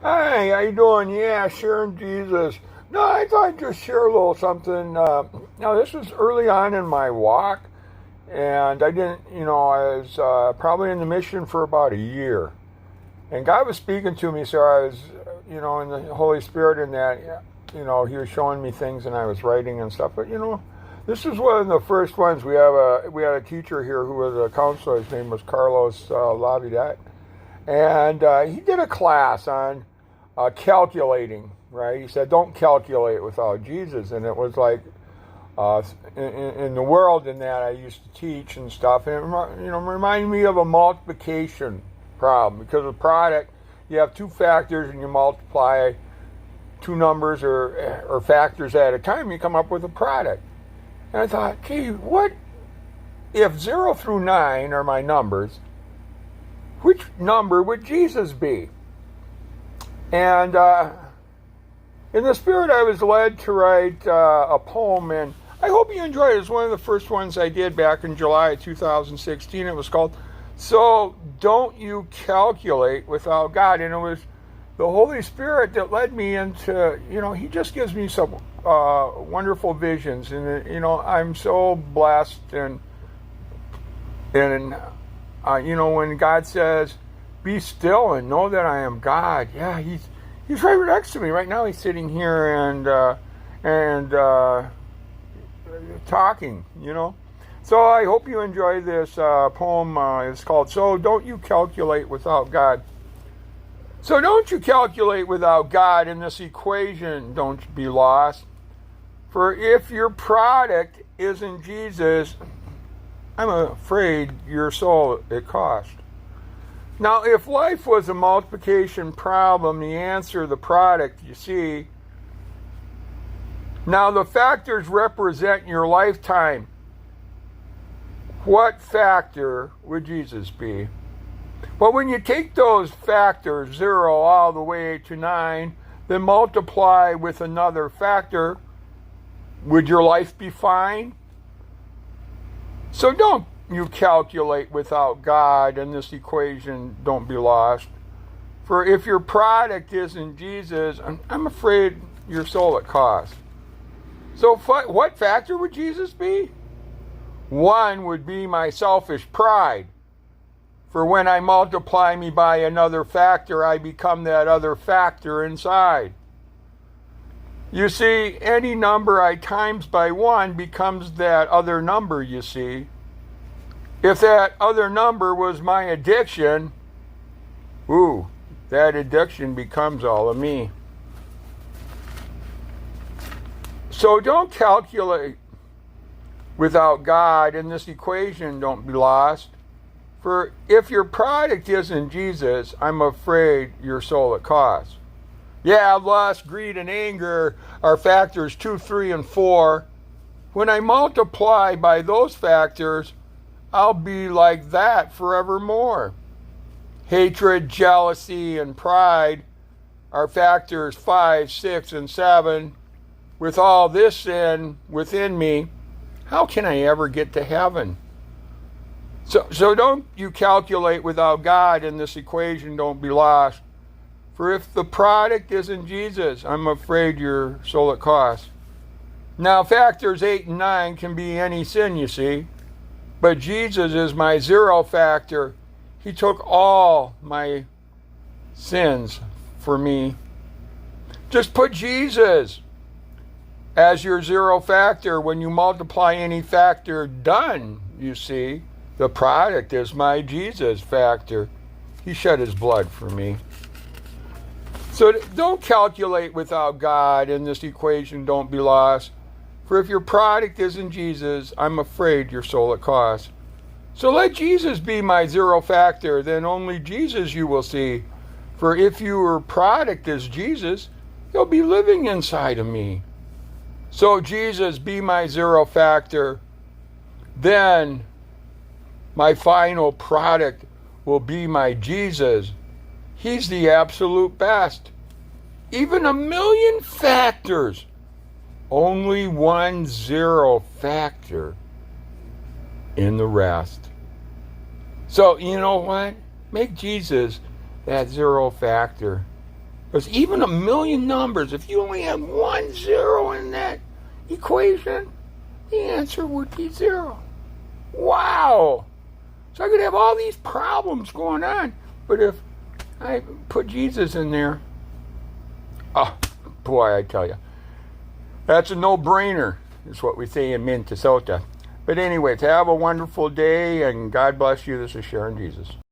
Hi, how you doing? Yeah, sharing Jesus. No, I thought I'd just share a little something. Now, this was early on in my walk, and I didn't, I was probably in the mission for about a year. And God was speaking to me, so I was, in the Holy Spirit in that, He was showing me things and I was writing and stuff. But, this is one of the first ones. We had a teacher here who was a counselor. His name was Carlos Lavidat. And he did a class on calculating, right? He said, don't calculate without Jesus. And it was like, in the world in that I used to teach and stuff, and it reminded me of a multiplication problem, because a product, you have two factors and you multiply two numbers or factors at a time, you come up with a product. And I thought, gee, what if 0 through 9 are my numbers, which number would Jesus be? And in the Spirit, I was led to write a poem, and I hope you enjoyed it. It's one of the first ones I did back in July 2016. It was called, So Don't You Calculate Without God. And it was the Holy Spirit that led me into, He just gives me some wonderful visions. And, I'm so blessed. And when God says, be still and know that I am God. Yeah, He's right next to me right now. He's sitting here and talking. So I hope you enjoy this poem. It's called "So Don't You Calculate Without God." So don't you calculate without God in this equation. Don't be lost. For if your product isn't Jesus, I'm afraid your soul it cost. Now, if life was a multiplication problem, the answer, the product, you see. Now, the factors represent your lifetime. What factor would Jesus be? Well, when you take those factors, 0 all the way to 9, then multiply with another factor, would your life be fine? So don't you calculate without God in this equation, don't be lost. For if your product isn't Jesus, I'm afraid your soul it costs. So what factor would Jesus be? One would be my selfish pride. For when I multiply me by another factor, I become that other factor inside. You see, any number I times by 1 becomes that other number, you see. If that other number was my addiction, that addiction becomes all of me. So don't calculate without God in this equation, don't be lost. For if your product isn't Jesus, I'm afraid your soul it costs. Yeah, lust, greed, and anger are factors 2, 3, and 4. When I multiply by those factors, I'll be like that forevermore. Hatred, jealousy, and pride are factors 5, 6, and 7. With all this sin within me, how can I ever get to heaven? So don't you calculate without God in this equation, don't be lost. For if the product isn't Jesus, I'm afraid your soul it costs. Now, factors 8 and 9 can be any sin, you see. But Jesus is my 0 factor. He took all my sins for me. Just put Jesus as your 0 factor. When you multiply any factor, done, you see. The product is my Jesus factor. He shed his blood for me. So don't calculate without God in this equation, don't be lost. For if your product isn't Jesus, I'm afraid your soul it costs. So let Jesus be my 0 factor, then only Jesus you will see. For if your product is Jesus, he'll be living inside of me. So Jesus be my 0 factor, then my final product will be my Jesus. He's the absolute best. Even a million factors, only 1 0 factor in the rest. So, you know what? Make Jesus that 0 factor. Because even a million numbers, if you only have one zero in that equation, the answer would be 0. Wow! So I could have all these problems going on, but if I put Jesus in there, oh boy, I tell you, that's a no-brainer, is what we say in Minnesota. But anyways, have a wonderful day, and God bless you. This is Sharon Jesus.